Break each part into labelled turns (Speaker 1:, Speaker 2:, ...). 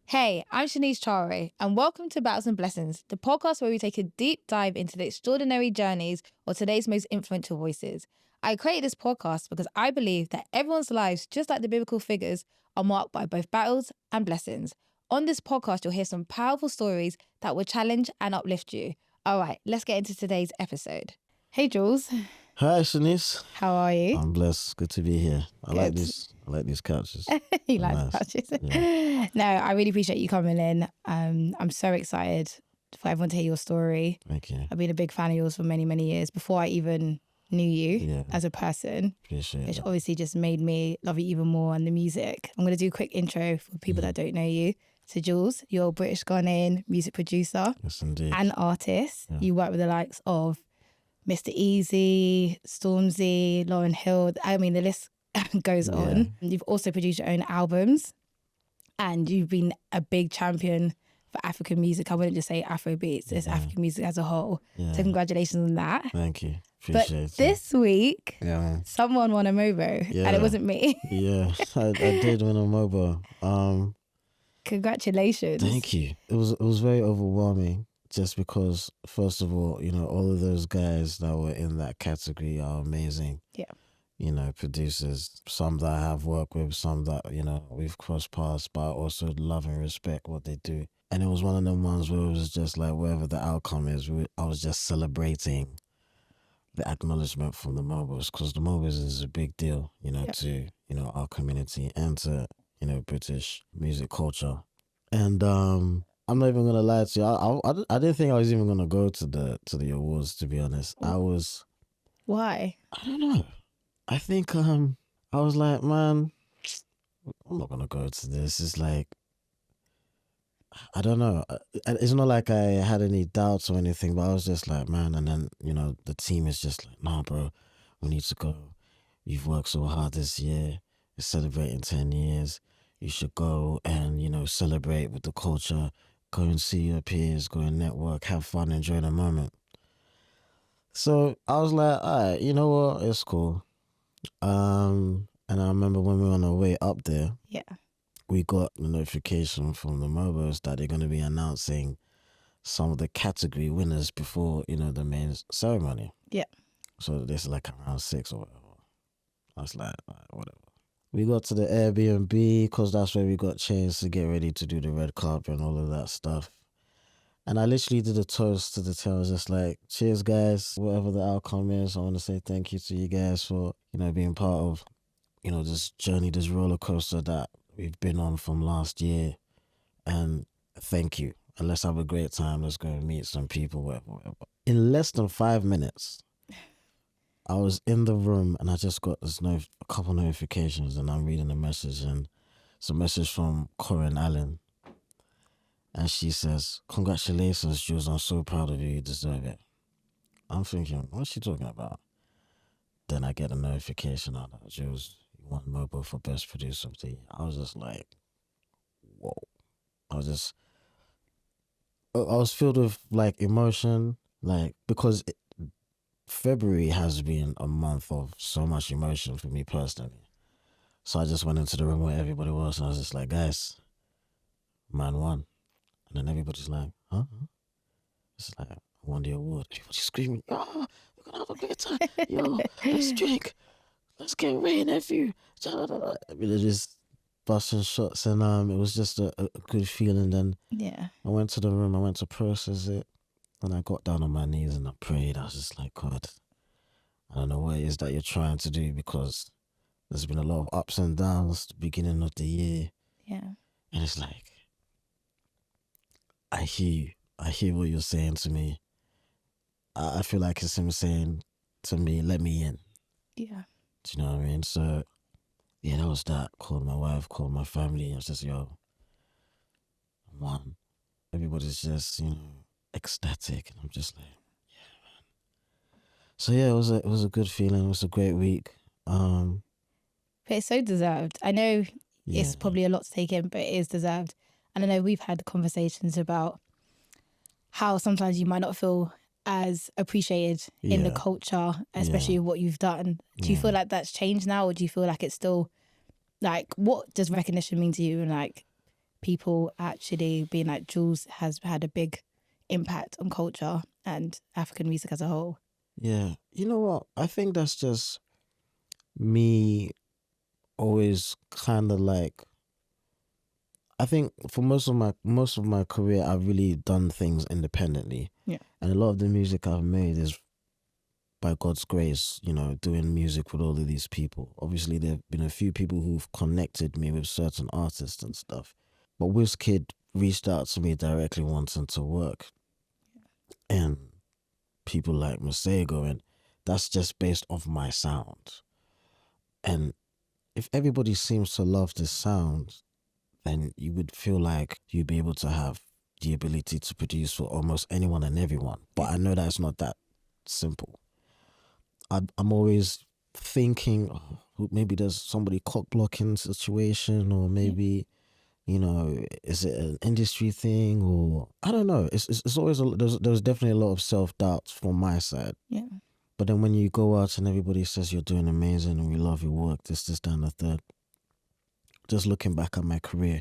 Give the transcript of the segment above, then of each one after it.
Speaker 1: Hey, I'm Sheniece Charway, and welcome to Battles and Blessings, the podcast where we take a deep dive into the extraordinary journeys of today's most influential voices. I created this podcast because I believe that everyone's lives, just like the biblical figures, are marked by both battles and blessings. On this podcast, you'll hear some powerful stories that will challenge and uplift you. All right, let's get into today's episode. Hey, Jules.
Speaker 2: Hi, Sheniece.
Speaker 1: How are you?
Speaker 2: I'm blessed. Good to be here. I like
Speaker 1: Good.
Speaker 2: these couches.
Speaker 1: You like
Speaker 2: Nice.
Speaker 1: the couches?
Speaker 2: Yeah.
Speaker 1: No, I really appreciate you coming in. I'm so excited for everyone to hear your story.
Speaker 2: Thank you.
Speaker 1: I've been a big fan of yours for many, many years before I even knew you
Speaker 2: Yeah.
Speaker 1: as a person,
Speaker 2: Appreciate
Speaker 1: which
Speaker 2: it.
Speaker 1: obviously just made me love you even more, and the music. I'm going to do a quick intro for people that don't know you. So Jules, you're a British Ghanaian music producer
Speaker 2: Yes, indeed.
Speaker 1: and artist.
Speaker 2: Yeah.
Speaker 1: You work with the likes of Mr. Easy, Stormzy, Lauryn Hill. I mean, the list goes on. You've also produced your own albums, and you've been a big champion for African music. I wouldn't just say Afrobeats, it's African music as a whole.
Speaker 2: Yeah.
Speaker 1: So congratulations on that.
Speaker 2: Thank you.
Speaker 1: But
Speaker 2: Appreciate it.
Speaker 1: this week,
Speaker 2: Yeah, man.
Speaker 1: someone won a MOBO, and
Speaker 2: Yeah.
Speaker 1: it wasn't me.
Speaker 2: Yeah, I did win a MOBO.
Speaker 1: Congratulations.
Speaker 2: Thank you. It was very overwhelming just because, first of all, all of those guys that were in that category are amazing.
Speaker 1: Yeah.
Speaker 2: Producers, some that I have worked with, some that, we've crossed paths, but I also love and respect what they do. And it was one of them ones where it was just like, whatever the outcome is, I was just celebrating the acknowledgement from the MOBOs, because the MOBOs is a big deal, to, our community and to, British music culture. And I'm not even gonna lie to you, I didn't think I was even gonna go to the awards, to be honest.
Speaker 1: Why?
Speaker 2: I don't know. I think I was like, man, I'm not gonna go to this. It's like, I don't know. It's not like I had any doubts or anything, but I was just like, man. And then the team is just like, nah, bro, we need to go. You've worked so hard this year. You're celebrating 10 years. You should go and celebrate with the culture. Go and see your peers. Go and network. Have fun. Enjoy the moment. So I was like, all right, you know what? It's cool. And I remember when we were on our way up there,
Speaker 1: Yeah.
Speaker 2: we got the notification from the MOBOs that they're going to be announcing some of the category winners before, the main ceremony.
Speaker 1: Yeah.
Speaker 2: So this is like around 6 or whatever. I was like, all right, whatever. We got to the Airbnb because that's where we got changed to get ready to do the red carpet and all of that stuff. And I literally did a toast to the team. I was just like, cheers, guys. Whatever the outcome is, I want to say thank you to you guys for, being part of, this journey, this roller coaster that we've been on from last year. And thank you. And let's have a great time. Let's go and meet some people, whatever. In less than 5 minutes, I was in the room and I just got a couple notifications, and I'm reading the message, and it's a message from Corinne Allen. And she says, congratulations, Jules. I'm so proud of you. You deserve it. I'm thinking, what's she talking about? Then I get a notification out that Jules, you won MOBO for Best Producer of the Year. I was just like, whoa. I was filled with like emotion, like, because February has been a month of so much emotion for me personally. So I just went into the room where everybody was, and I was just like, guys, man won. And then everybody's like, huh? It's like, I won the award. Everybody's screaming, oh, we're going to have a great time. Yo, let's drink. Let's get ready, nephew. I mean, they're just busting shots, and it was just a good feeling. Then
Speaker 1: Yeah.
Speaker 2: I went to the room, I went to process it, and I got down on my knees and I prayed. I was just like, God, I don't know what it is that you're trying to do, because there's been a lot of ups and downs at the beginning of the year.
Speaker 1: Yeah.
Speaker 2: And it's like, I hear you. I hear what you're saying to me. I feel like it's him saying to me, let me in.
Speaker 1: Yeah.
Speaker 2: Do you know what I mean? So, yeah, that was that. Called my wife, called my family. I was just, yo, I won. Everybody's just, ecstatic. And I'm just like, yeah, man. So, yeah, it was a good feeling. It was a great week.
Speaker 1: But it's so deserved. I know
Speaker 2: Yeah.
Speaker 1: it's probably a lot to take in, but it is deserved. And I know we've had conversations about how sometimes you might not feel as appreciated in the
Speaker 2: Yeah.
Speaker 1: culture, especially what you've done. Do you feel like that's changed now, or do you feel like it's still, like, what does recognition mean to you? And like, people actually being like Juls has had a big impact on culture and African music as a whole?
Speaker 2: Yeah. You know what? I think that's just me always kind of like, I think for most of my career I've really done things independently.
Speaker 1: Yeah.
Speaker 2: And a lot of the music I've made is by God's grace, you know, doing music with all of these people. Obviously there have been a few people who've connected me with certain artists and stuff. But Wizkid reached out to me directly wanting to work. And people like Masego, and that's just based off my sound. And if everybody seems to love this sound, then you would feel like you'd be able to have the ability to produce for almost anyone and everyone. But I know that it's not that simple. I'm always thinking, oh, maybe there's somebody cock blocking situation, or maybe, you know, is it an industry thing, or I don't know. It's always there's definitely a lot of self doubt from my side.
Speaker 1: Yeah.
Speaker 2: But then when you go out and everybody says you're doing amazing and we love your work, this, that, and the third. Just looking back at my career,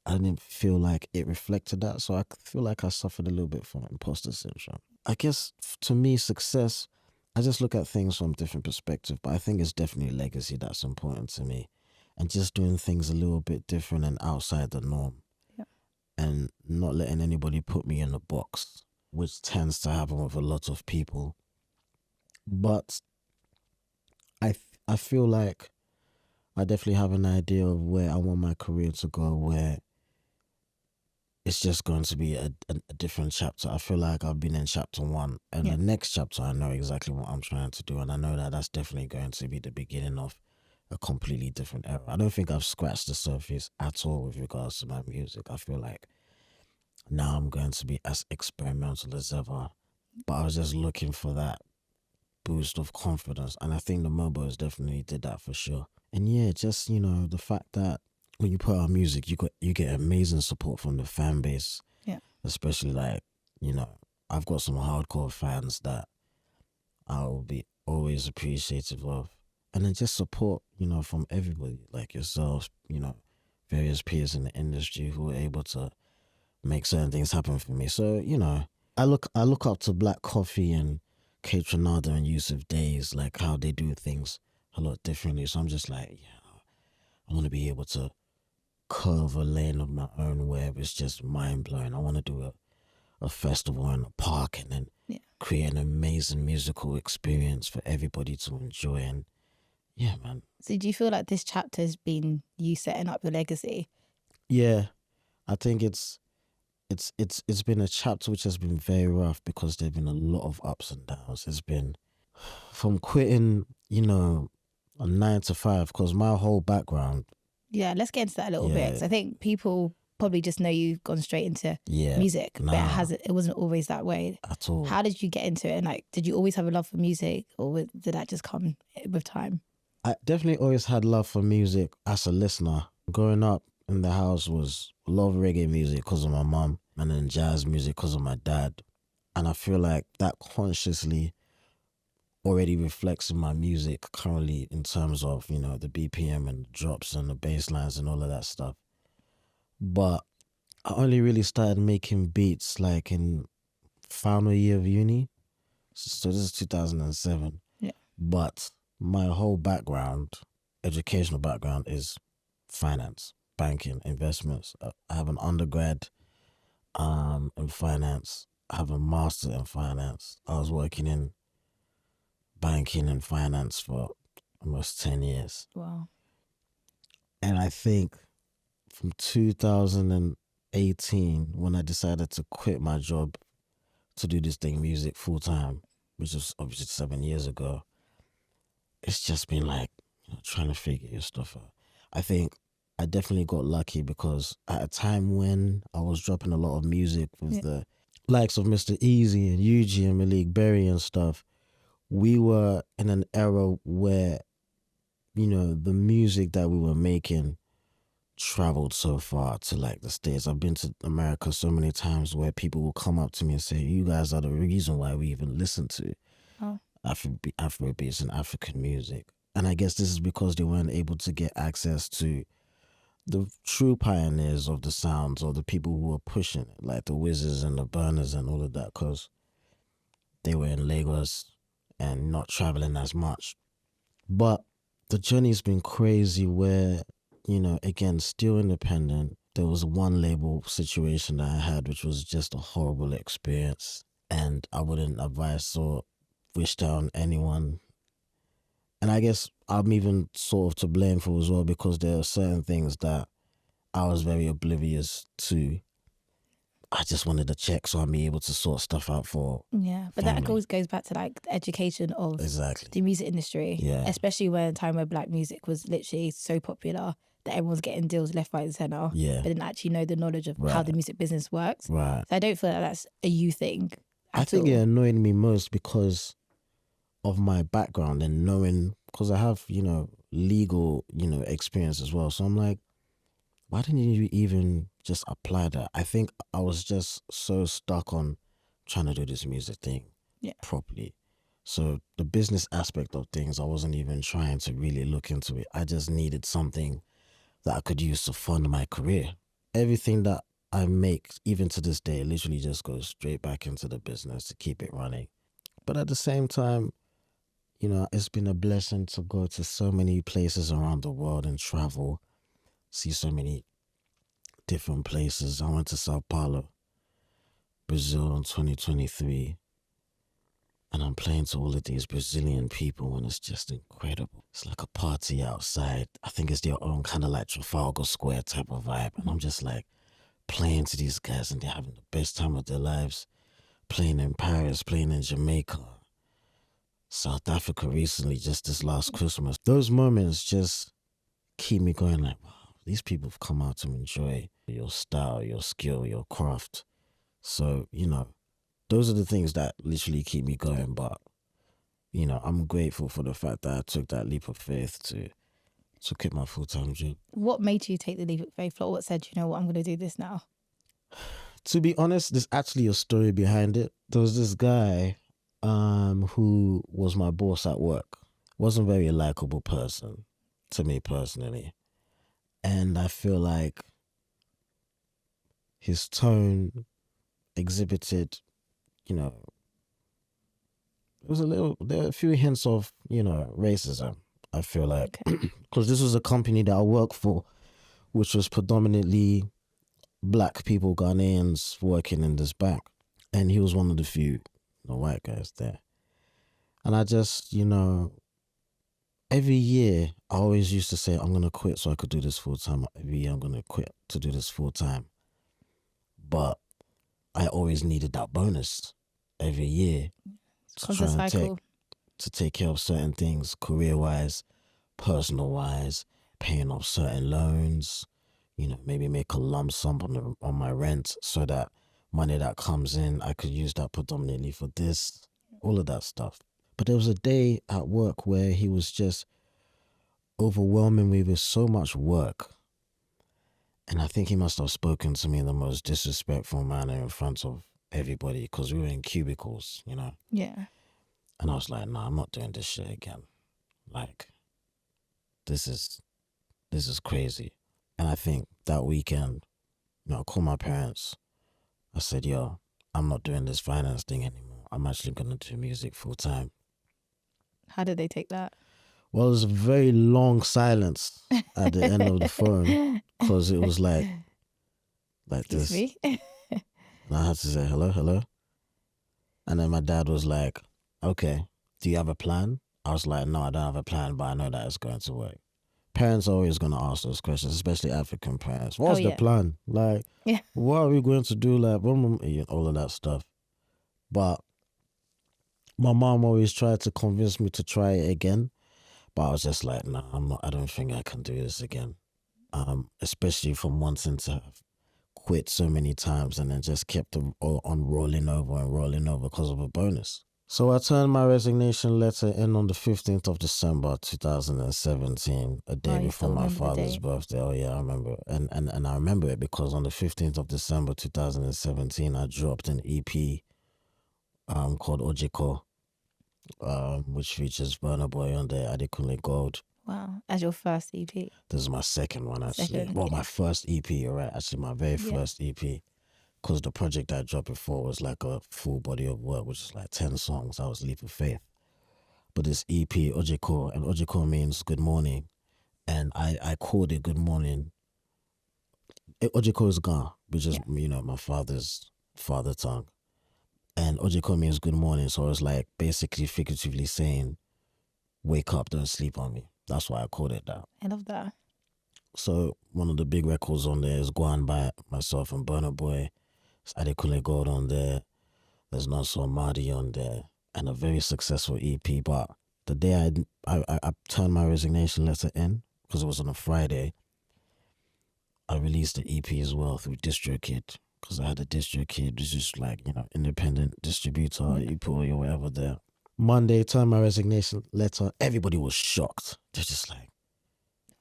Speaker 2: I didn't feel like it reflected that. So I feel like I suffered a little bit from imposter syndrome. I guess to me, success, I just look at things from a different perspective, but I think it's definitely legacy that's important to me. And just doing things a little bit different and outside the norm.
Speaker 1: Yeah.
Speaker 2: And not letting anybody put me in a box, which tends to happen with a lot of people. But I feel like I definitely have an idea of where I want my career to go, where it's just going to be a different chapter. I feel like I've been in chapter 1, and the next chapter I know exactly what I'm trying to do, and I know that that's definitely going to be the beginning of a completely different era. I don't think I've scratched the surface at all with regards to my music. I feel like now I'm going to be as experimental as ever, but I was just looking for that boost of confidence, and I think the MOBOs definitely did that for sure. And yeah, just, you know, the fact that when you put out music, you get amazing support from the fan base.
Speaker 1: Yeah.
Speaker 2: Especially like, you know, I've got some hardcore fans that I'll be always appreciative of. And then just support, you know, from everybody like yourselves, you know, various peers in the industry who are able to make certain things happen for me. So, you know, I look up to Black Coffee and K Tronado and Yusuf Days, like how they do things a lot differently. So I'm just like, yeah, I want to be able to curve a lane of my own where it's just mind blowing. I want to do a festival in a park and then create an amazing musical experience for everybody to enjoy. And yeah, man.
Speaker 1: So do you feel like this chapter has been you setting up your legacy?
Speaker 2: Yeah, I think it's been a chapter which has been very rough because there've been a lot of ups and downs. It's been from quitting, you know, a 9 to 5, because my whole background.
Speaker 1: Yeah, let's get into that a little bit. 'Cause I think people probably just know you've gone straight into music, but it wasn't always that way
Speaker 2: At all.
Speaker 1: How did you get into it? And like, did you always have a love for music, or did that just come with time?
Speaker 2: I definitely always had love for music as a listener. Growing up in the house was a lot of reggae music because of my mum, and then jazz music because of my dad. And I feel like that consciously already reflects in my music currently in terms of, you know, the BPM and the drops and the bass lines and all of that stuff. But I only really started making beats like in final year of uni. So this is 2007.
Speaker 1: Yeah.
Speaker 2: But my whole background, educational background, is finance, banking, investments. I have an undergrad in finance. I have a master in finance. I was working in banking and finance for almost 10 years.
Speaker 1: Wow.
Speaker 2: And I think from 2018, when I decided to quit my job to do this thing, music, full time, which was obviously 7 years ago, it's just been like, you know, trying to figure your stuff out. I think I definitely got lucky because at a time when I was dropping a lot of music with the likes of Mr. Easy and Yuji and Malik Berry and stuff, we were in an era where, you know, the music that we were making traveled so far to like the States. I've been to America so many times where people will come up to me and say, you guys are the reason why we even listen to Afrobeats and African music. And I guess this is because they weren't able to get access to the true pioneers of the sounds, or the people who were pushing it, like the Wizzes and the Burners and all of that, because they were in Lagos and not traveling as much. But the journey's been crazy where, again, still independent. There was one label situation that I had, which was just a horrible experience. And I wouldn't advise or wish that on anyone. And I guess I'm even sort of to blame for as well, because there are certain things that I was very oblivious to. I just wanted a check so I'd be able to sort stuff out for
Speaker 1: but
Speaker 2: family.
Speaker 1: that always goes back to like the education of the music industry, especially when a time where black music was literally so popular that everyone's getting deals left, right and centre, but didn't actually know the knowledge of how the music business works. So I don't feel like that's a you thing
Speaker 2: I think it annoyed me most because of my background and knowing, because I have, legal, experience as well. So I'm like, why didn't you even just apply that? I think I was just so stuck on trying to do this music thing properly. So the business aspect of things, I wasn't even trying to really look into it. I just needed something that I could use to fund my career. Everything that I make, even to this day, literally just goes straight back into the business to keep it running. But at the same time, it's been a blessing to go to so many places around the world and travel, see so many different places. I went to Sao Paulo, Brazil in 2023, and I'm playing to all of these Brazilian people, and it's just incredible. It's like a party outside. I think it's their own kind of like Trafalgar Square type of vibe, and I'm just like playing to these guys, and they're having the best time of their lives, playing in Paris, playing in Jamaica, South Africa recently, just this last Christmas. Those moments just keep me going like, wow, these people have come out to enjoy your style, your skill, your craft. So, those are the things that literally keep me going. But, I'm grateful for the fact that I took that leap of faith to quit my full-time job.
Speaker 1: What made you take the leap of faith? What said, you know what, I'm going to do this now?
Speaker 2: To be honest, there's actually a story behind it. There was this guy who was my boss at work. Wasn't very likable person to me personally. And I feel like his tone exhibited, there were a few hints of, racism, I feel like. Because this was a company that I worked for, which was predominantly black people, Ghanaians, working in this bank. And he was one of the few white guys there. And I just, every year I always used to say, I'm going to quit so I could do this full time. Every year I'm going to quit to do this full time. But I always needed that bonus every year to take care of certain things, career-wise, personal-wise, paying off certain loans, maybe make a lump sum on my rent so that money that comes in, I could use that predominantly for this, all of that stuff. But there was a day at work where he was just overwhelming me with so much work. And I think he must have spoken to me in the most disrespectful manner in front of everybody, because we were in cubicles,
Speaker 1: Yeah.
Speaker 2: And I was like, nah, I'm not doing this shit again. Like, this is crazy. And I think that weekend, I called my parents. I said, yo, I'm not doing this finance thing anymore. I'm actually going to do music full time.
Speaker 1: How did they take that?
Speaker 2: Well, it was a very long silence at the end of the phone, because it was like
Speaker 1: Excuse
Speaker 2: this.
Speaker 1: Me?
Speaker 2: And I had to say, hello. And then my dad was like, okay, do you have a plan? I was like, no, I don't have a plan, but I know that it's going to work. Parents are always going to ask those questions, especially African parents. What's the plan? Like, what are we going to do? Like, all of that stuff. But my mom always tried to convince me to try it again. But I was just like, nah, I don't think I can do this again. Especially from wanting to have quit so many times and then just kept on rolling over because of a bonus. So I turned my resignation letter in on the 15th of December 2017, a day before my father's birthday. Oh yeah, I remember. And I remember it because on the 15th of December 2017, I dropped an EP called Ojiko, which features Burna Boy on there, Adekunle Gold.
Speaker 1: Wow. As your first EP?
Speaker 2: This is my second one, actually.
Speaker 1: Second,
Speaker 2: Well,
Speaker 1: yeah.
Speaker 2: my first EP, you're right. Actually, my very first EP. Because the project I dropped before was like a full body of work, which is like 10 songs. That was Leap of Faith. But this EP, Ojiko, and Ojiko means good morning. And I called it Good Morning. Ojiko is Ga, which is, my father's father tongue. And Ojiko means good morning. So it was like basically figuratively saying, wake up, don't sleep on me. That's why I called it that.
Speaker 1: I love that.
Speaker 2: So one of the big records on there is Guan by myself and Burna Boy. There's Adekunle Gold on there. There's Nonso Mardi on there. And a very successful EP. But the day I turned my resignation letter in, because it was on a Friday, I released the EP as well through DistroKid. Because I had a DistroKid, which is like, independent distributor. You put all your whatever there. Monday, turned my resignation letter. Everybody was shocked. They're just like,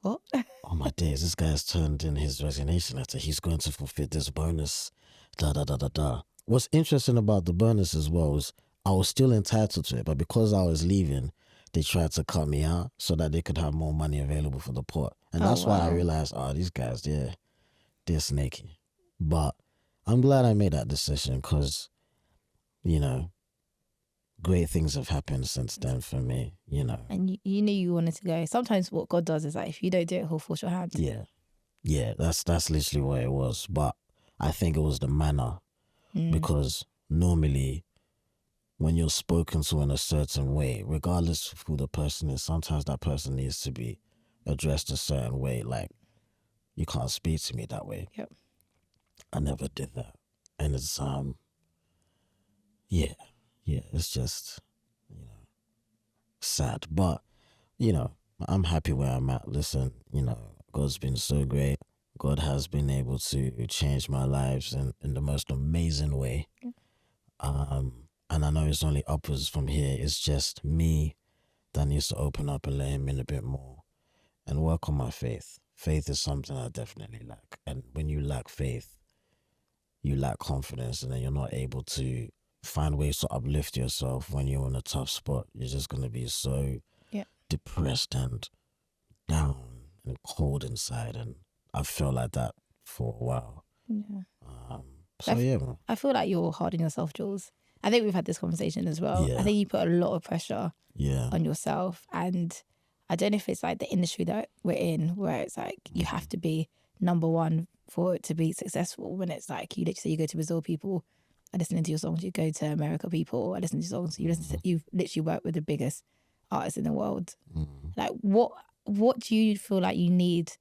Speaker 1: what?
Speaker 2: Oh my days, this guy's turned in his resignation letter. He's going to fulfill this bonus. Da da da da da. What's interesting about the bonus as well is I was still entitled to it, but because I was leaving, they tried to cut me out so that they could have more money available for the pot. And that's why I realized, these guys, they're snaky. But I'm glad I made that decision because, great things have happened since then for me,
Speaker 1: And you knew you wanted to go. Sometimes what God does is like, if you don't do it, he'll force your hand.
Speaker 2: Yeah, that's literally what it was. But I think it was the manner because normally when you're spoken to in a certain way, regardless of who the person is, sometimes that person needs to be addressed a certain way. Like, you can't speak to me that way.
Speaker 1: Yep.
Speaker 2: I never did that. And it's, it's just, sad. But, I'm happy where I'm at. Listen, God's been so great. God has been able to change my lives in the most amazing way. And I know it's only upwards from here. It's just me that needs to open up and let him in a bit more and work on my faith. Faith is something I definitely lack. And when you lack faith, you lack confidence, and then you're not able to find ways to uplift yourself when you're in a tough spot. You're just going to be so depressed and down and cold inside. And I felt like that for a while. Man.
Speaker 1: I feel like you're hard on yourself, Jules. I think we've had this conversation as well.
Speaker 2: Yeah.
Speaker 1: I think you put a lot of pressure on yourself. And I don't know if it's like the industry that we're in where it's like you have to be number one for it to be successful, when it's like you go to Brazil, people are listening to your songs. You go to America, people are listening to your songs. You've literally worked with the biggest artists in the world. Like what do you feel like you need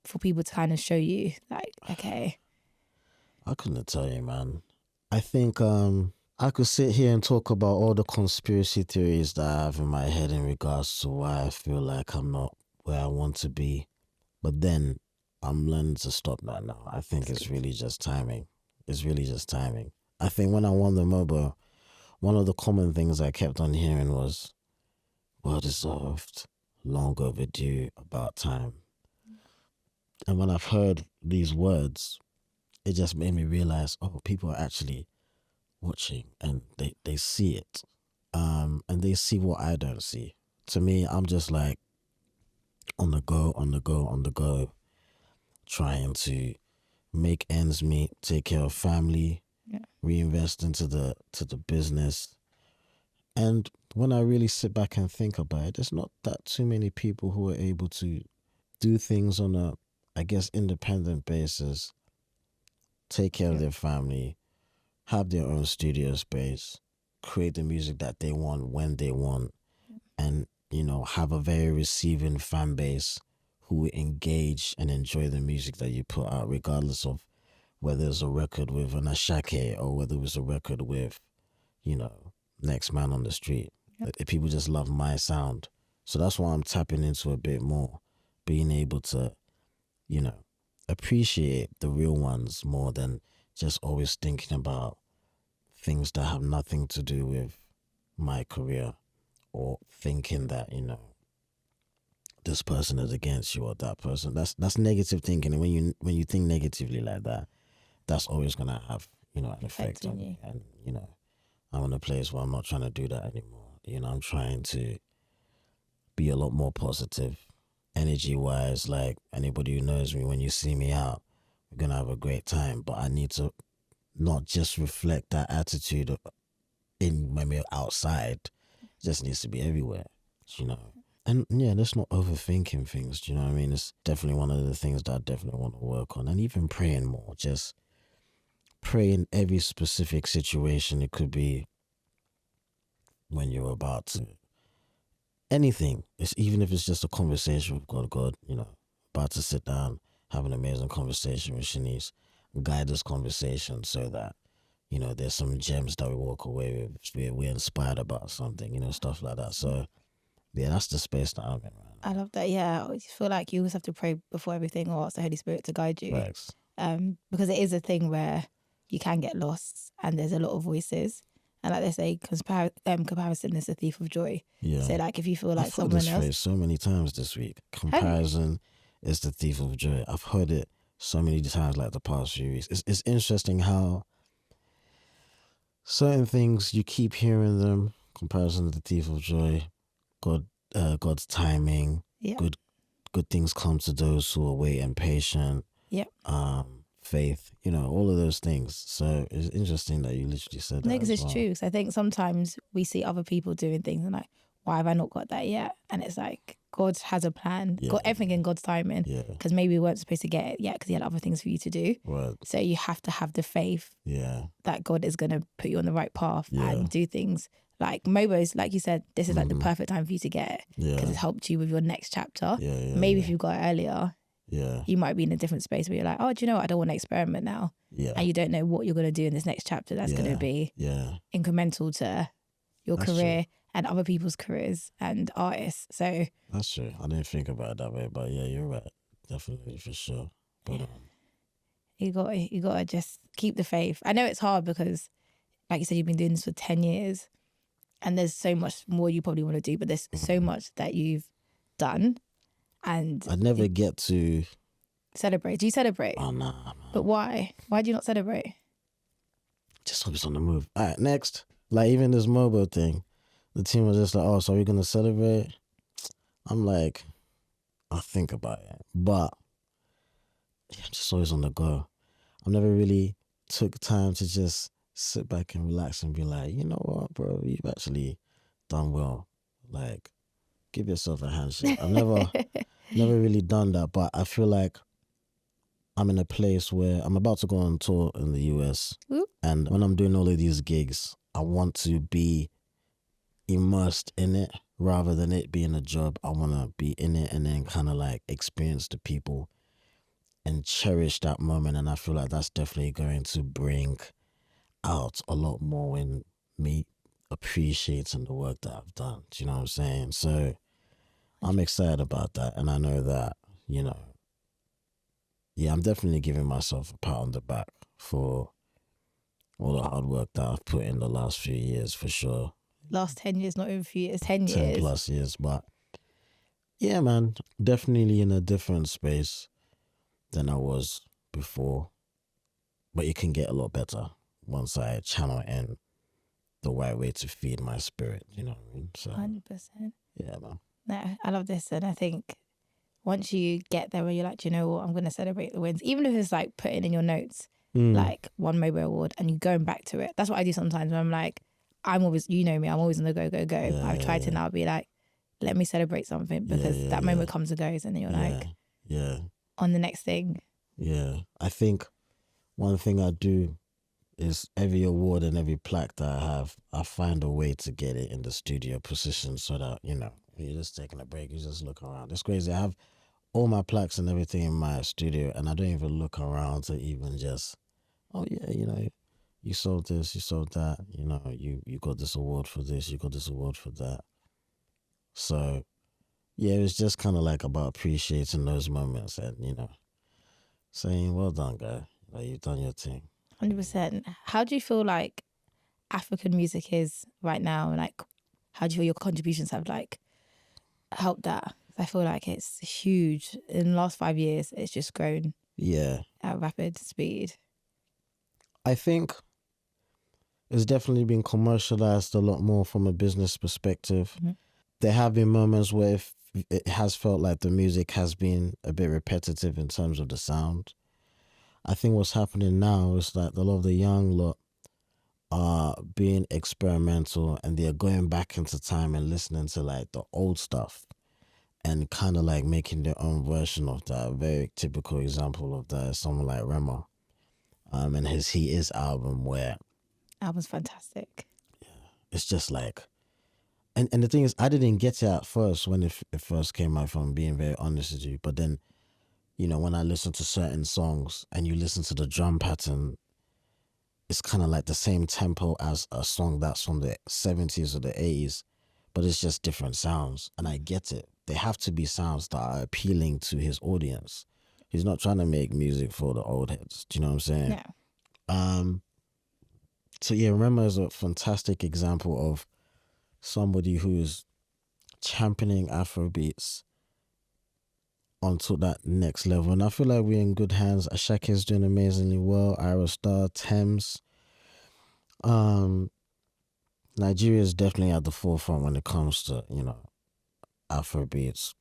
Speaker 1: for people to kind of show you like, okay?
Speaker 2: I couldn't tell you, man. I think I could sit here and talk about all the conspiracy theories that I have in my head in regards to why I feel like I'm not where I want to be. But then I'm learning to stop that now. I think it's really just timing. It's really just timing. I think when I won the MOBO, one of the common things I kept on hearing was, well deserved, long overdue, about time. And when I've heard these words, it just made me realize, people are actually watching and they see it. And they see what I don't see. To me, I'm just like on the go, trying to make ends meet, take care of family, reinvest into the business. And when I really sit back and think about it, there's not that too many people who are able to do things on a, I guess, independent basis, take care of their family, have their own studio space, create the music that they want when they want, and, have a very receiving fan base who engage and enjoy the music that you put out, regardless of whether it's a record with an Ashake or whether it was a record with, Next Man on the Street. People just love my sound. So that's why I'm tapping into a bit more, being able to, appreciate the real ones more than just always thinking about things that have nothing to do with my career, or thinking that, this person is against you or that person. That's negative thinking. And when you think negatively like that, that's always gonna have, an effect on you. And, I'm in a place where I'm not trying to do that anymore. I'm trying to be a lot more positive. energy wise, like anybody who knows me, when you see me out, we're gonna have a great time. But I need to not just reflect that attitude in when we're outside. It just needs to be everywhere, you know. And yeah, let's not overthinking things. Do you know what I mean? It's definitely one of the things that I definitely want to work on, and even praying more. Just pray in every specific situation. It could be when you're about to anything. It's even if it's just a conversation with God, you know, about to sit down, have an amazing conversation with Sheniece, guide this conversation so that, you know, there's some gems that we walk away with. We're inspired about something, you know, stuff like that. So yeah, that's the space that I'm in right now.
Speaker 1: I love that. Yeah, I just feel like you always have to pray before everything or ask the Holy Spirit to guide you.
Speaker 2: Thanks.
Speaker 1: Because it is a thing where you can get lost and there's a lot of voices. And like they say, comparison is the thief of joy.
Speaker 2: Yeah.
Speaker 1: So like if you feel like
Speaker 2: I've heard
Speaker 1: someone
Speaker 2: this
Speaker 1: else...
Speaker 2: phrase so many times this week. Comparison is the thief of joy. I've heard it so many times like the past few weeks. It's interesting how certain things you keep hearing them. Comparison is the thief of joy. God's timing.
Speaker 1: Yeah.
Speaker 2: Good things come to those who are waiting patient.
Speaker 1: Yeah.
Speaker 2: Faith, you know, all of those things. So it's interesting that you literally said that.
Speaker 1: No, because it's true. Because I think sometimes we see other people doing things and like, why have I not got that yet? And it's like, God has a plan.
Speaker 2: Yeah.
Speaker 1: Got everything in God's timing.
Speaker 2: Yeah.
Speaker 1: Because maybe we weren't supposed to get it yet because he had other things for you to do.
Speaker 2: Right.
Speaker 1: So you have to have the faith that God is going to put you on the right path and do things. Like MOBOs, like you said, this is like the perfect time for you to get it because it's helped you with your next chapter. Maybe if you got it earlier, you might be in a different space where you're like, oh, do you know what? I don't want to experiment now. Yeah. And you don't know what you're going to do in this next chapter that's going to be incremental to your career and other people's careers and artists. So
Speaker 2: that's true. I didn't think about it that way, but yeah, you're right. Definitely, for sure. But
Speaker 1: you got to just keep the faith. I know it's hard because, like you said, you've been doing this for 10 years and there's so much more you probably want to do, but there's so much that you've done. And
Speaker 2: I never get to
Speaker 1: celebrate. Do you celebrate?
Speaker 2: Oh, no.
Speaker 1: But why? Why do you not celebrate?
Speaker 2: Just always on the move. All right, next. Like even this MOBO thing, the team was just like, oh, so are we going to celebrate? I'm like, I'll think about it. But I'm just always on the go. I've never really took time to just sit back and relax and be like, you know what, bro, you've actually done well. Like, give yourself a handshake. I've never really done that, but I feel like I'm in a place where I'm about to go on tour in the US. And when I'm doing all of these gigs, I want to be immersed in it rather than it being a job. I want to be in it and then kind of like experience the people and cherish that moment. And I feel like that's definitely going to bring out a lot more in me appreciating the work that I've done. Do you know what I'm saying? So I'm excited about that. And I know that, you know, yeah, I'm definitely giving myself a pat on the back for all the hard work that I've put in the last few years, for sure.
Speaker 1: Last 10 years, not even a few years, 10 years.
Speaker 2: 10 plus years. But yeah, man, definitely in a different space than I was before. But it can get a lot better once I channel in the right way to feed my spirit, you know what I mean? So
Speaker 1: 100%.
Speaker 2: Yeah, man.
Speaker 1: No, I love this. And I think once you get there where you're like, do you know what, I'm going to celebrate the wins. Even if it's like putting in your notes, like one MOBO award and you going back to it. That's what I do sometimes when I'm like, I'm always, you know me, I'm always on the go.
Speaker 2: Yeah,
Speaker 1: I've tried to now be like, let me celebrate something because that moment comes and goes and then you're like, on the next thing.
Speaker 2: Yeah. I think one thing I do is every award and every plaque that I have, I find a way to get it in the studio position so that, you know, you're just taking a break, you just look around. It's crazy. I have all my plaques and everything in my studio and I don't even look around to even just, oh yeah, you know, you sold this, you sold that, you know, you got this award for this, you got this award for that. So yeah, it was just kind of like about appreciating those moments and, you know, saying, well done, guy. Like, you've done your thing.
Speaker 1: 100%. How do you feel like African music is right now? And like, how do you feel your contributions have like helped that? I feel like it's huge. In the last 5 years, it's just grown.
Speaker 2: Yeah.
Speaker 1: At rapid speed.
Speaker 2: I think it's definitely been commercialized a lot more from a business perspective. There have been moments where it has felt like the music has been a bit repetitive in terms of the sound. I think what's happening now is that a lot of the young lot are being experimental and they're going back into time and listening to like the old stuff and kind of like making their own version of that. A very typical example of that is someone like Rema, and his He Is album, where
Speaker 1: Album's fantastic.
Speaker 2: it's just like, and the thing is, I didn't get it at first when it first came out, if I'm being very honest with you. But then, you know, when I listen to certain songs and you listen to the drum pattern, it's kind of like the same tempo as a song that's from the 70s or the 80s, but it's just different sounds. And I get it. They have to be sounds that are appealing to his audience. He's not trying to make music for the old heads. Do you know what I'm saying?
Speaker 1: Yeah.
Speaker 2: So yeah, Rema is a fantastic example of somebody who is championing Afrobeats onto that next level. And I feel like we're in good hands. Ashake is doing amazingly well. Ira Star, Thames. Nigeria is definitely at the forefront when it comes to, you know, Afrobeats.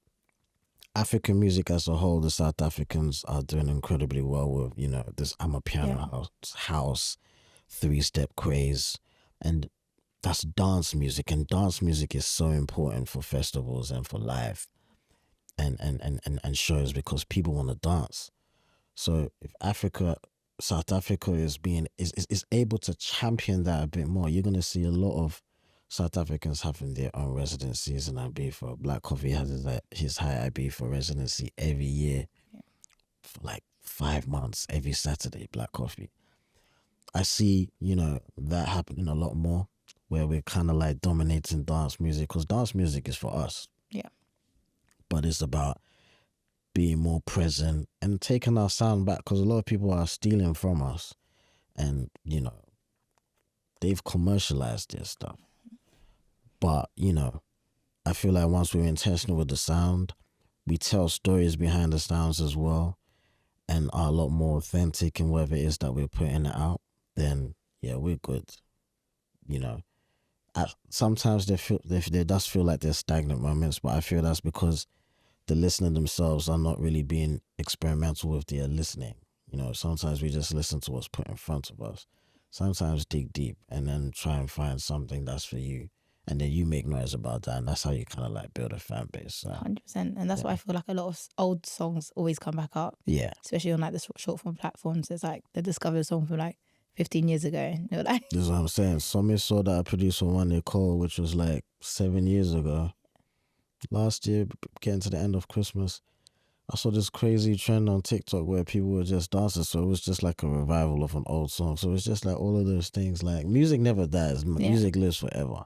Speaker 2: African music as a whole, the South Africans are doing incredibly well with, you know, this Amapiano house, three-step craze. And that's dance music. And dance music is so important for festivals and for live and shows because people want to dance. So if South Africa is able to champion that a bit more, you're gonna see a lot of South Africans having their own residencies in Ibiza. Black Coffee has his High Ibiza residency every year for like 5 months, every Saturday, Black Coffee. I see, you know, that happening a lot more where we're kind of like dominating dance music because dance music is for us.
Speaker 1: Yeah.
Speaker 2: But it's about being more present and taking our sound back because a lot of people are stealing from us and, you know, they've commercialized their stuff. But, you know, I feel like once we're intentional with the sound, we tell stories behind the sounds as well and are a lot more authentic in whatever it is that we're putting it out, then, yeah, we're good. You know, sometimes there does feel like there's stagnant moments, but I feel that's because the listener themselves are not really being experimental with their listening. You know, sometimes we just listen to what's put in front of us. Sometimes dig deep and then try and find something that's for you. And then you make noise about that. And that's how you kind of like build a fan base. So.
Speaker 1: 100%. And that's why I feel like a lot of old songs always come back up.
Speaker 2: Yeah.
Speaker 1: Especially on like the short form platforms. It's like they discovered a song from like 15 years ago. And they're like,
Speaker 2: this is what I'm saying. Somebody saw that I produced on One Day Call, which was like 7 years ago. Last year, getting to the end of Christmas, I saw this crazy trend on TikTok where people were just dancing. So it was just like a revival of an old song. So it's just like all of those things. Like music never dies. Music lives forever.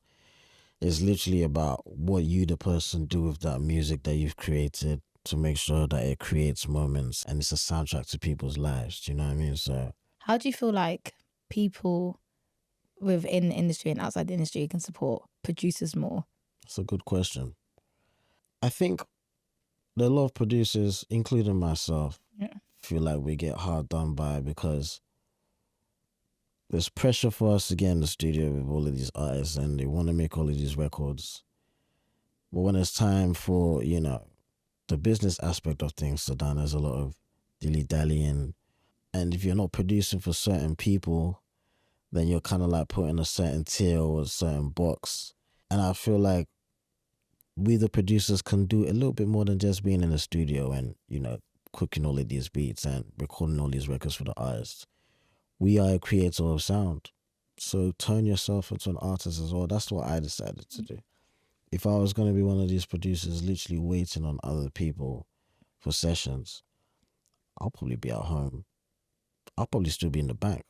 Speaker 2: It's literally about what you, the person, do with that music that you've created to make sure that it creates moments and it's a soundtrack to people's lives. Do you know what I mean? So,
Speaker 1: how do you feel like people within the industry and outside the industry can support producers more?
Speaker 2: That's a good question. I think there are a lot of producers, including myself, feel like we get hard done by because there's pressure for us to get in the studio with all of these artists and they want to make all of these records. But when it's time for, you know, the business aspect of things to done, there's a lot of dilly-dallying. And if you're not producing for certain people, then you're kind of like putting a certain tier or a certain box. And I feel like we, the producers, can do a little bit more than just being in the studio and, you know, cooking all of these beats and recording all these records for the artists. We are a creator of sound. So turn yourself into an artist as well. That's what I decided to do. If I was going to be one of these producers literally waiting on other people for sessions, I'll probably be at home. I'll probably still be in the bank.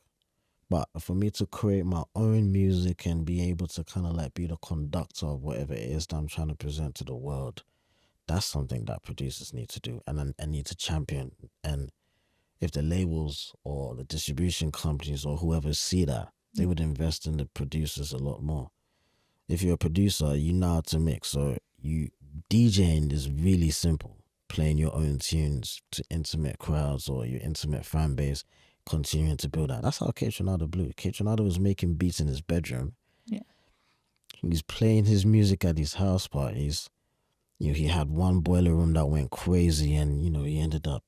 Speaker 2: But for me to create my own music and be able to kind of like be the conductor of whatever it is that I'm trying to present to the world, that's something that producers need to do and need to champion. And if the labels or the distribution companies or whoever see that, they would invest in the producers a lot more. If you're a producer, you know how to mix. So DJing is really simple. Playing your own tunes to intimate crowds or your intimate fan base, continuing to build that. That's how Kate Tronado blew. Kate Tronado was making beats in his bedroom.
Speaker 1: Yeah.
Speaker 2: He's playing his music at his house parties. he had one boiler room that went crazy, and he ended up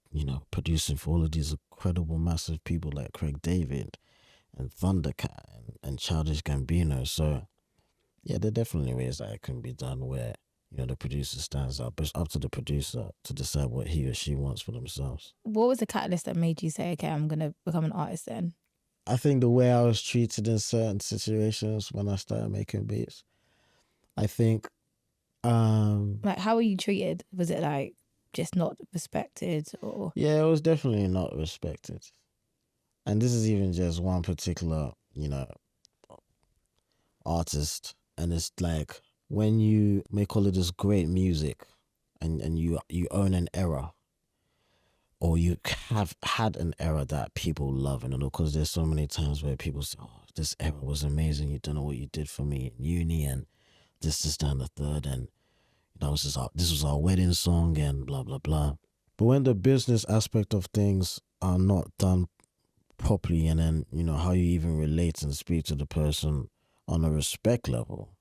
Speaker 2: producing for all of these incredible massive people like Craig David and Thundercat and Childish Gambino. So yeah, there are definitely ways that it can be done where the producer stands up, but it's up to the producer to decide what he or she wants for themselves.
Speaker 1: What was the catalyst that made you say, okay, I'm gonna become an artist then?
Speaker 2: I think the way I was treated in certain situations when I started making beats, I think
Speaker 1: Like, how were you treated? Was it like just not respected, or?
Speaker 2: yeah, it was definitely not respected. And this is even just one particular, artist. And it's like when you make all of this great music and you own an era, or you have had an era that people love, and because there's so many times where people say, oh, this era was amazing, you don't know what you did for me in uni, and this, that, and the third, and this was our wedding song, and blah blah blah. But when the business aspect of things are not done properly, and then how you even relate and speak to the person on a respect level,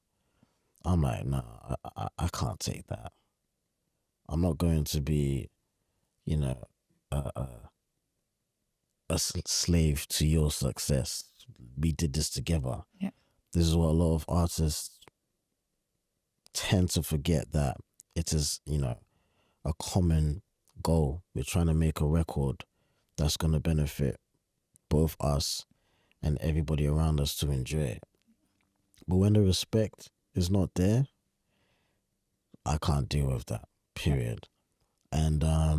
Speaker 2: I'm like, nah, I can't take that. I'm not going to be a slave to your success. We did this together.
Speaker 1: Yeah.
Speaker 2: This is what a lot of artists tend to forget, that it is a common goal. We're trying to make a record that's going to benefit both us and everybody around us to enjoy it. But when the respect is not there, I can't deal with that, period. And I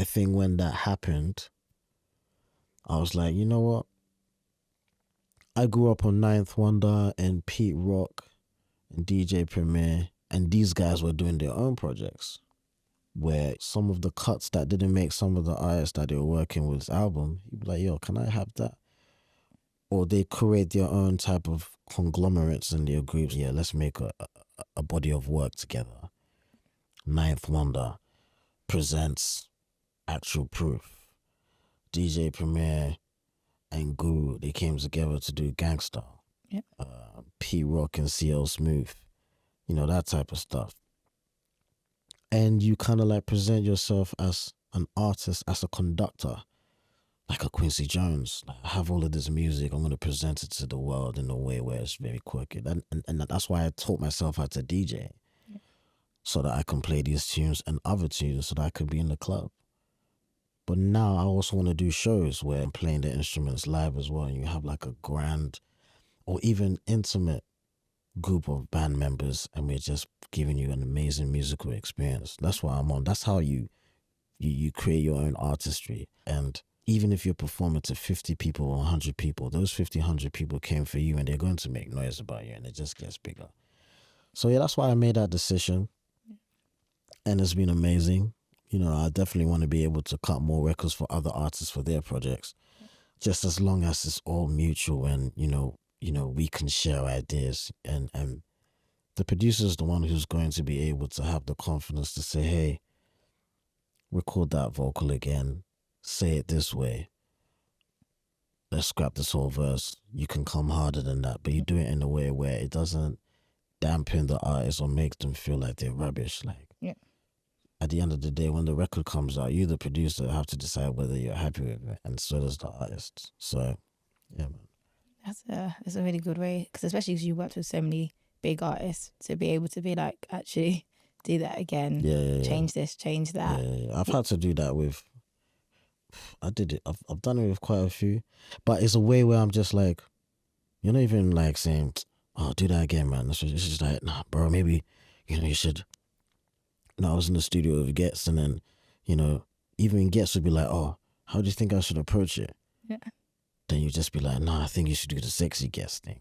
Speaker 2: think when that happened, I was like, you know what, I grew up on Ninth Wonder and Pete Rock and DJ Premier, and these guys were doing their own projects where some of the cuts that didn't make some of the artists that they were working with album, you'd be like, yo, can I have that? Or they create their own type of conglomerates in their groups. Yeah, let's make a body of work together. Ninth Wonder presents Actual Proof. DJ Premier and Guru, they came together to do Gangsta.
Speaker 1: Yep.
Speaker 2: P Rock and CL Smooth, that type of stuff. And you kind of like present yourself as an artist, as a conductor, like a Quincy Jones. Like, I have all of this music, I'm going to present it to the world in a way where it's very quick. And that's why I taught myself how to DJ, so that I can play these tunes and other tunes so that I could be in the club. But now I also want to do shows where I'm playing the instruments live as well, and you have like a grand or even intimate group of band members, and we're just giving you an amazing musical experience. That's what I'm on. That's how you create your own artistry. And even if you're performing to 50 people or 100 people, those 50, 100 people came for you, and they're going to make noise about you, and it just gets bigger. So yeah, that's why I made that decision, and it's been amazing. I definitely want to be able to cut more records for other artists for their projects, just as long as it's all mutual, and we can share ideas, and the producer is the one who's going to be able to have the confidence to say, hey, record that vocal again, say it this way, let's scrap this whole verse, you can come harder than that, but you do it in a way where it doesn't dampen the artist or make them feel like they're rubbish. Like, at the end of the day, when the record comes out, you, the producer, have to decide whether you're happy with it, and so does the artist. So yeah, man.
Speaker 1: That's a really good way, because especially because you worked with so many big artists, to be able to be like, actually do that again, change this, change that.
Speaker 2: I've had to do that with, I did it, I've done it with quite a few, but it's a way where I'm just like, you're not even like saying, oh, do that again, man. It's just like, nah, bro, maybe you should. I was in the studio with Getz, and then even Getz would be like, oh, how do you think I should approach it?
Speaker 1: Yeah.
Speaker 2: Then you just be like, nah, I think you should do the sexy Getz thing.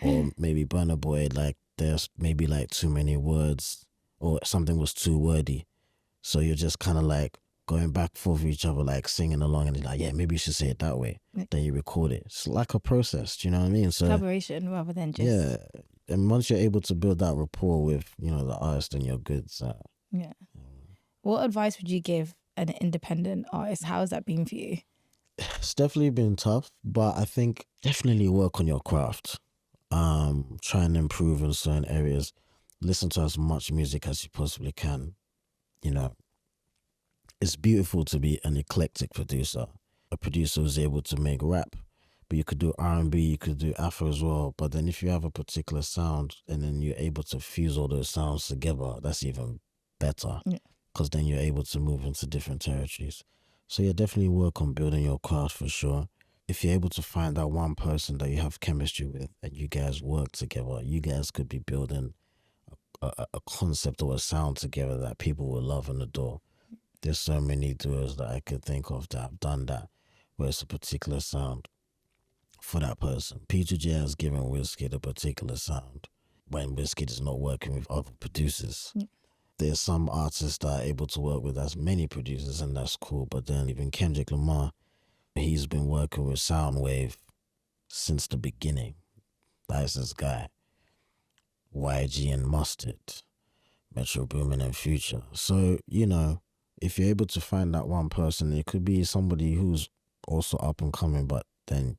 Speaker 2: Or maybe Burna Boy, like there's maybe like too many words, or something was too wordy, so you're just kind of like going back and forth with each other, like singing along, and you're like, yeah, maybe you should say it that way. Then you record it. It's like a process, do you know what I mean? So
Speaker 1: collaboration rather than just
Speaker 2: and once you're able to build that rapport with the artist, then you're good. So
Speaker 1: what advice would you give an independent artist? How has that been for you?
Speaker 2: It's definitely been tough, but I think definitely work on your craft. Try and improve in certain areas. listen to as much music as you possibly can. You know, it's beautiful to be an eclectic producer. A producer who's able to make rap, but you could do R&B, you could do Afro as well. But then if you have a particular sound and then you're able to fuse all those sounds together, that's even better, because then you're able to move into different territories. So yeah, definitely work on building your craft for sure. If you're able to find that one person that you have chemistry with and you guys work together, you guys could be building a concept or a sound together that people will love and adore. There's so many duos that I could think of that have done that, where it's a particular sound for that person. P2J has given Wizkid a particular sound when Wizkid is not working with other producers. There's some artists that are able to work with as many producers, and that's cool. But then even Kendrick Lamar, he's been working with Soundwave since the beginning. That's this guy. YG and Mustard, Metro Boomin and Future. So, you know, if you're able to find that one person, it could be somebody who's also up and coming, but then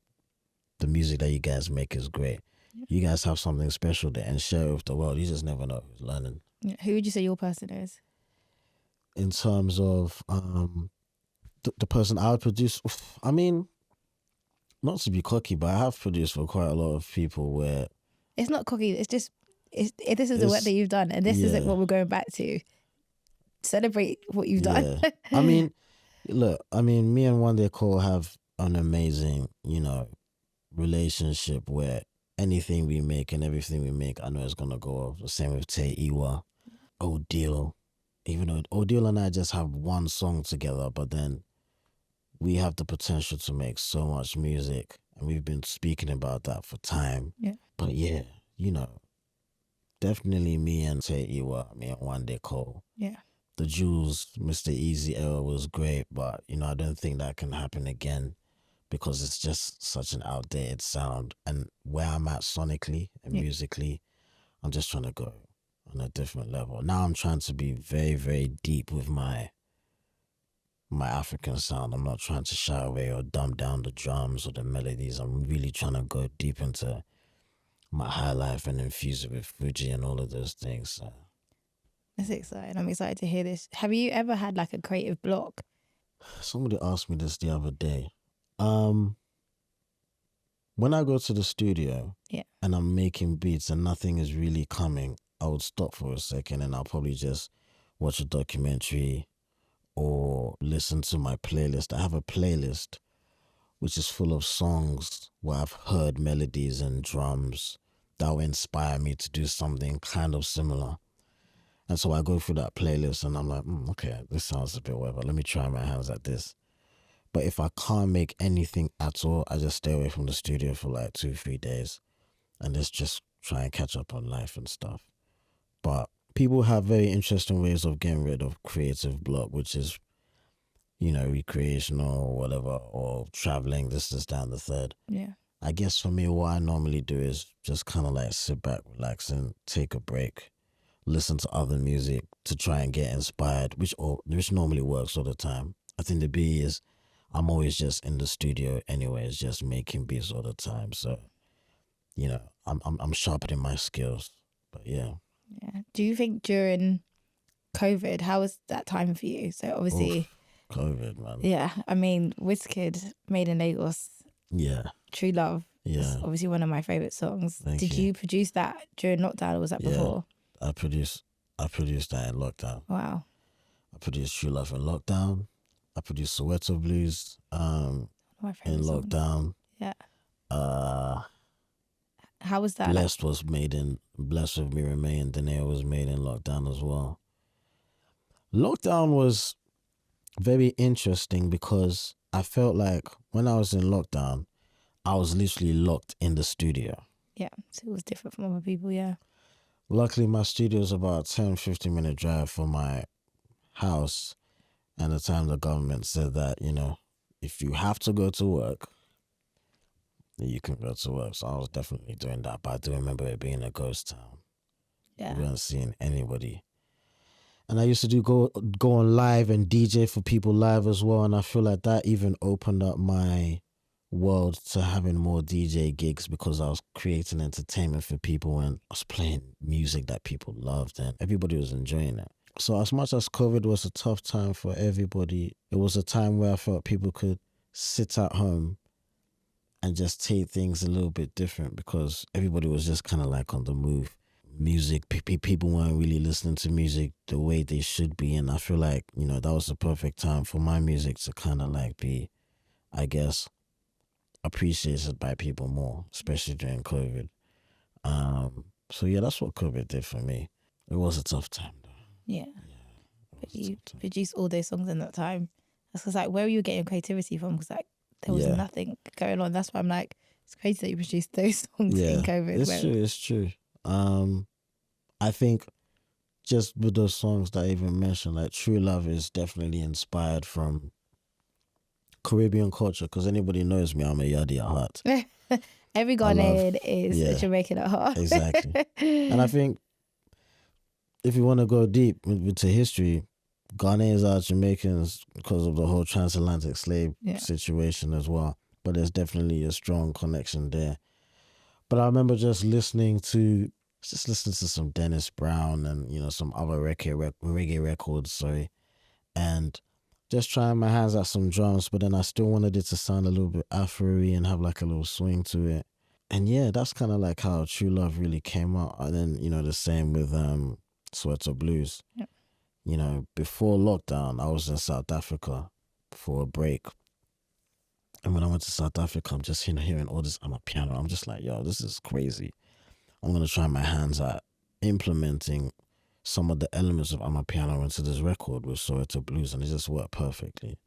Speaker 2: the music that you guys make is great. You guys have something special there and share it with the world. You just never know who's learning.
Speaker 1: Who would you say your person is?
Speaker 2: In terms of the person I would produce, I mean, not to be cocky, but I have produced for quite a lot of people where...
Speaker 1: It's not cocky, it's just, this is the work that you've done, and this is what we're going back to. Celebrate what you've done.
Speaker 2: I mean, look, me and One Day Cole have an amazing, you know, relationship where anything we make and everything we make, I know it's gonna go off. The same with Tay Iwa, Odile. Even though Odile and I just have one song together, but then we have the potential to make so much music, and we've been speaking about that for time. But yeah, you know, definitely me and Tay Iwa, me and One Day Cole. The Juls, Mr. Easy era was great, but you know, I don't think that can happen again, because it's just such an outdated sound. And where I'm at sonically and musically, I'm just trying to go on a different level. Now I'm trying to be very, very deep with my African sound. I'm not trying to shy away or dumb down the drums or the melodies. I'm really trying to go deep into my high life and infuse it with Fuji and all of those things. So.
Speaker 1: That's exciting. I'm excited to hear this. Have you ever had like a creative block?
Speaker 2: Somebody asked me this the other day. When I go to the studio and I'm making beats and nothing is really coming, I would stop for a second and I'll probably just watch a documentary or listen to my playlist. I have a playlist which is full of songs where I've heard melodies and drums that will inspire me to do something kind of similar. And so I go through that playlist and I'm like, okay, this sounds a bit whatever. Let me try my hands at this. But if I can't make anything at all, I just stay away from the studio for like 2-3 days and let's just try and catch up on life and stuff. But people have very interesting ways of getting rid of creative block, which is, you know, recreational or whatever, or traveling, this, that, and the third. I guess for me, what I normally do is just kind of like sit back, relax, and take a break. Listen to other music to try and get inspired, which normally works all the time. I think the beauty is I'm always just in the studio anyways, just making beats all the time. So, you know, I'm sharpening my skills. But yeah.
Speaker 1: Do you think during COVID, how was that time for you? So obviously...
Speaker 2: COVID, man.
Speaker 1: Yeah, I mean, Wizkid, Made in Lagos.
Speaker 2: Yeah.
Speaker 1: True Love.
Speaker 2: Yeah.
Speaker 1: It's obviously one of my favourite songs. Did
Speaker 2: you.
Speaker 1: you produce that during lockdown or was that before?
Speaker 2: I produced that in lockdown.
Speaker 1: Wow.
Speaker 2: I produced True Love in lockdown. I produced Soweto Blues in lockdown.
Speaker 1: Yeah.
Speaker 2: How
Speaker 1: was that?
Speaker 2: Blessed with Miri May and Danae was made in lockdown as well. Lockdown was very interesting because I felt like when I was in lockdown, I was literally locked in the studio.
Speaker 1: Yeah, so it was different from other people, yeah.
Speaker 2: Luckily, my studio is about a 10-15 minute drive from my house. And the time the government said that, you know, if you have to go to work, then you can go to work. So I was definitely doing that. But I do remember it being a ghost town.
Speaker 1: Yeah.
Speaker 2: We weren't seeing anybody. And I used to go on live and DJ for people live as well. And I feel like that even opened up my world to having more DJ gigs because I was creating entertainment for people and I was playing music that people loved and everybody was enjoying it. So as much as COVID was a tough time for everybody, it was a time where I felt people could sit at home and just take things a little bit different because everybody was just kind of like on the move. Music, people weren't really listening to music the way they should be. And I feel like, you know, that was the perfect time for my music to kind of like be, I guess, appreciated by people more, especially during COVID. So yeah, that's what COVID did for me. It was a tough time though.
Speaker 1: Yeah. But you produced all those songs in that time. That's because like, where were you getting your creativity from? Because like, there was nothing going on. That's why I'm like, it's crazy that you produced those songs in COVID.
Speaker 2: It's true. I think just with those songs that I even mentioned, like True Love is definitely inspired from Caribbean culture because anybody knows me, I'm a Yadi at heart.
Speaker 1: Every Ghanaian is a Jamaican at heart.
Speaker 2: Exactly. And I think if you want to go deep into history, Ghanaians are Jamaicans because of the whole transatlantic slave situation as well. But there's definitely a strong connection there. But I remember just listening to some Dennis Brown and, you know, some other reggae records, and just trying my hands at some drums, but then I still wanted it to sound a little bit Afro-y and have like a little swing to it. And yeah, that's kind of like how True Love really came out. And then, you know, the same with Sweater Blues.
Speaker 1: Yep.
Speaker 2: You know, before lockdown, I was in South Africa for a break. And when I went to South Africa, I'm just, you know, hearing all this on a piano. I'm just like, yo, this is crazy. I'm going to try my hands at implementing some of the elements of Amapiano into this record with Soweto Blues, and it just worked perfectly.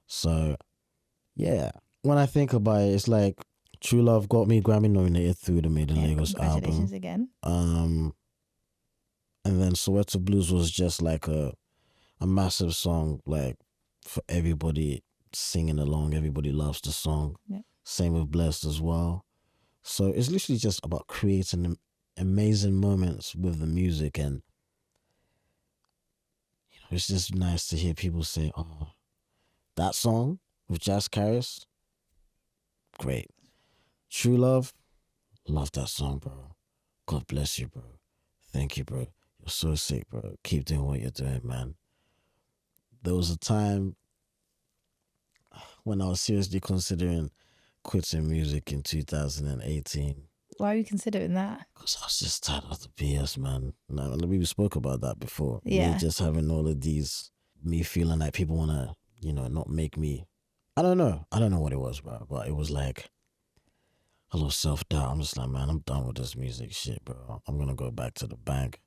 Speaker 2: So, yeah. When I think about it, it's like True Love got me Grammy-nominated through the Made in Lagos album.
Speaker 1: Congratulations again.
Speaker 2: And then Soweto Blues was just like a massive song, like for everybody singing along. Everybody loves the song.
Speaker 1: Yeah.
Speaker 2: Same with Blessed as well. So it's literally just about creating amazing moments with the music, and you know, it's just nice to hear people say, "Oh, that song with Jazz Karis, great. True Love, love that song, bro. God bless you, bro. Thank you, bro. You're so sick, bro. Keep doing what you're doing, man." There was a time when I was seriously considering quitting music in 2018.
Speaker 1: Why are you considering that?
Speaker 2: Because I was just tired of the BS, man. No, we spoke about that before.
Speaker 1: Yeah.
Speaker 2: Me just having all of these, me feeling like people want to, you know, not make me. I don't know what it was, bro. But it was like a little self-doubt. I'm just like, man, I'm done with this music shit, bro. I'm going to go back to the bank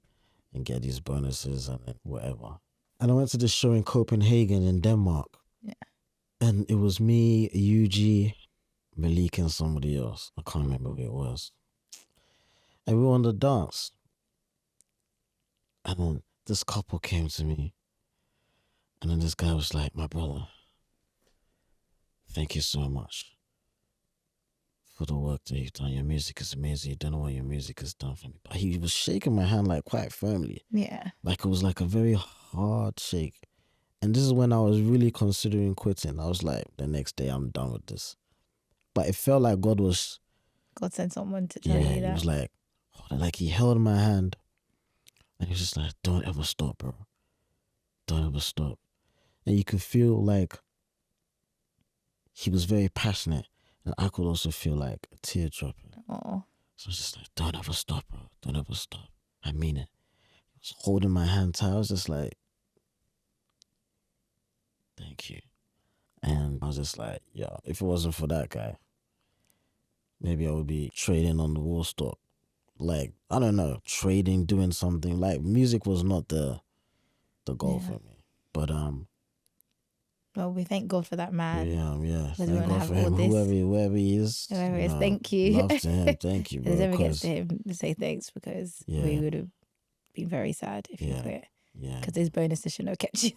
Speaker 2: and get these bonuses and whatever. And I went to this show in Copenhagen in Denmark.
Speaker 1: Yeah.
Speaker 2: And it was me, UG, Malik, and somebody else. I can't remember who it was. And we were on the dance. And then this couple came to me. And then this guy was like, "My brother, thank you so much for the work that you've done. Your music is amazing. You don't know what your music has done for me." But he was shaking my hand like quite firmly.
Speaker 1: Yeah.
Speaker 2: Like it was like a very hard shake. And this is when I was really considering quitting. I was like, the next day, I'm done with this. But it felt like God
Speaker 1: sent someone to tell you that.
Speaker 2: He was like he held my hand and he was just like, "Don't ever stop, bro. Don't ever stop." And you could feel like he was very passionate, and I could also feel like a tear dropping.
Speaker 1: Oh.
Speaker 2: So I was just like, "Don't ever stop, bro. Don't ever stop. I mean it." He was holding my hand tight. I was just like, "Thank you." And I was just like, yo, if it wasn't for that guy, maybe I would be trading on the wall stock. Like, I don't know, trading, doing something. Like, music was not the goal for me. But
Speaker 1: well, we thank God for that man.
Speaker 2: Yeah. Thank God for him, whoever he is.
Speaker 1: Whoever he is, thank you.
Speaker 2: Love to him, thank you, bro.
Speaker 1: It never gets to him to say thanks, because we would have been very sad if you quit.
Speaker 2: Yeah.
Speaker 1: Because those bonuses shouldn't have kept you.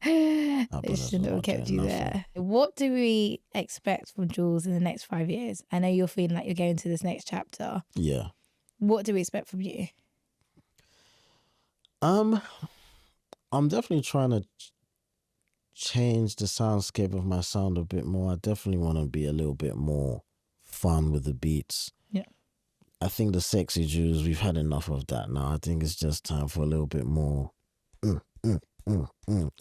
Speaker 1: It shouldn't have kept you there. What do we expect from Juls in the next 5 years? I know you're feeling like you're going to this next chapter.
Speaker 2: Yeah.
Speaker 1: What do we expect from you?
Speaker 2: I'm definitely trying to change the soundscape of my sound a bit more. I definitely want to be a little bit more fun with the beats.
Speaker 1: Yeah.
Speaker 2: I think the sexy Juls, we've had enough of that now. I think it's just time for a little bit more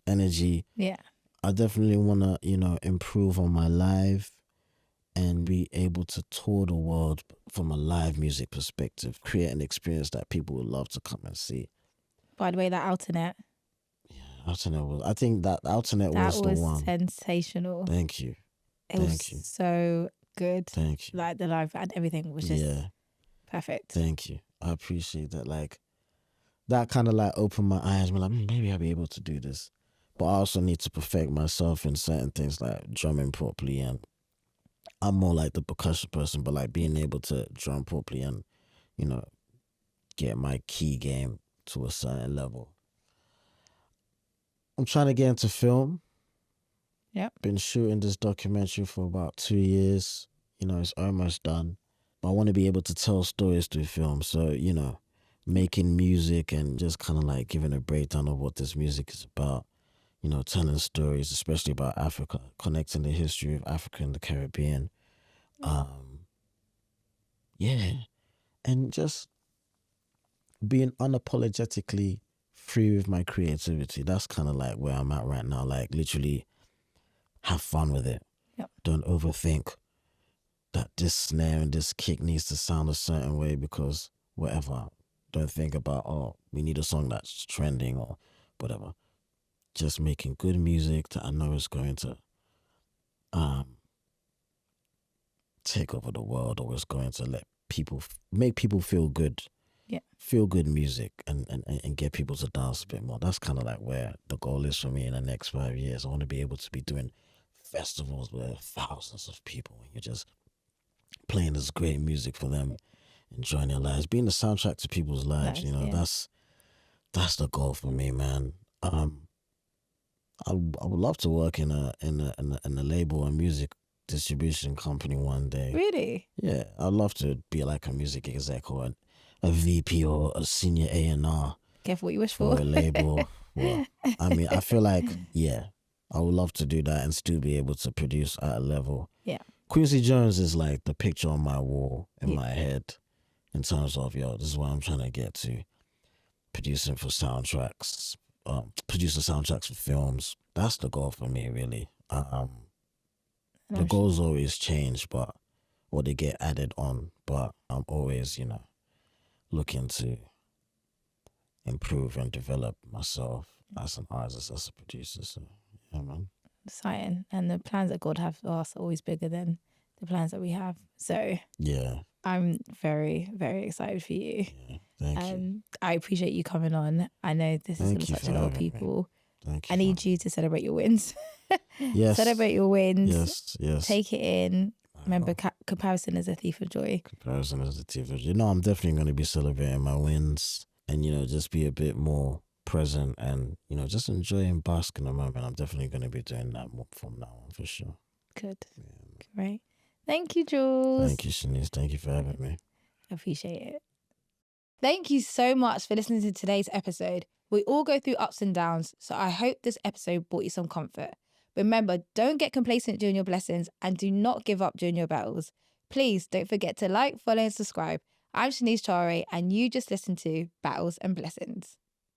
Speaker 2: energy.
Speaker 1: Yeah.
Speaker 2: I definitely want to, improve on my live and be able to tour the world from a live music perspective, create an experience that people would love to come and see.
Speaker 1: By the way, that Alternate.
Speaker 2: I think that Alternate was the one.
Speaker 1: Sensational.
Speaker 2: Thank you.
Speaker 1: It was so good.
Speaker 2: Thank you.
Speaker 1: Like the live and everything was just perfect.
Speaker 2: Thank you. I appreciate that. Like, that kind of like opened my eyes. I'm like, maybe I'll be able to do this. But I also need to perfect myself in certain things like drumming properly. And I'm more like the percussion person, but like being able to drum properly and, get my key game to a certain level. I'm trying to get into film.
Speaker 1: Yep.
Speaker 2: Been shooting this documentary for about 2 years. It's almost done. But I want to be able to tell stories through film. So, making music and just kind of like giving a breakdown of what this music is about. Telling stories, especially about Africa, connecting the history of Africa and the Caribbean. And just being unapologetically free with my creativity. That's kind of like where I'm at right now. Like, literally have fun with it.
Speaker 1: Yep.
Speaker 2: Don't overthink that this snare and this kick needs to sound a certain way because whatever. Don't think about, we need a song that's trending or whatever. Just making good music that I know is going to take over the world, or is going to make people feel good.
Speaker 1: Yeah.
Speaker 2: Feel good music and get people to dance a bit more. That's kind of like where the goal is for me in the next 5 years. I want to be able to be doing festivals where thousands of people, and you're just playing this great music for them, enjoying their lives, being the soundtrack to people's lives. That's the goal for me, man. I would love to work in a label and music distribution company one day.
Speaker 1: Really?
Speaker 2: Yeah, I'd love to be like a music exec or a VP or a senior A&R.
Speaker 1: Careful what you wish for.
Speaker 2: A label. Well, I mean, I feel like, I would love to do that and still be able to produce at a level.
Speaker 1: Yeah.
Speaker 2: Quincy Jones is like the picture on my wall in my head in terms of, this is what I'm trying to get to. Producing for soundtracks, producing soundtracks for films. That's the goal for me, really. The goals always change, or they get added on, but I'm always, looking to improve and develop myself as an artist, as a producer. So, yeah, man.
Speaker 1: Exciting. And the plans that God have for us are always bigger than the plans that we have. So,
Speaker 2: yeah.
Speaker 1: I'm very, very excited for you.
Speaker 2: Yeah, thank you.
Speaker 1: I appreciate you coming on. I know this is going to touch a lot of people.
Speaker 2: Thank you.
Speaker 1: I need you to celebrate your wins.
Speaker 2: Yes.
Speaker 1: Celebrate your wins.
Speaker 2: Yes.
Speaker 1: Take it in. Remember, comparison is a thief of joy.
Speaker 2: Comparison is a thief of joy. No, I'm definitely going to be celebrating my wins and, just be a bit more present and, just enjoy and bask in the moment. I'm definitely going to be doing that more from now on for sure.
Speaker 1: Good. Great. Thank you, Jules.
Speaker 2: Thank you, Sheniece. Thank you for having me.
Speaker 1: I appreciate it. Thank you so much for listening to today's episode. We all go through ups and downs, so I hope this episode brought you some comfort. Remember, don't get complacent during your blessings and do not give up during your battles. Please don't forget to like, follow and subscribe. I'm Sheniece Charway and you just listened to Battles and Blessings.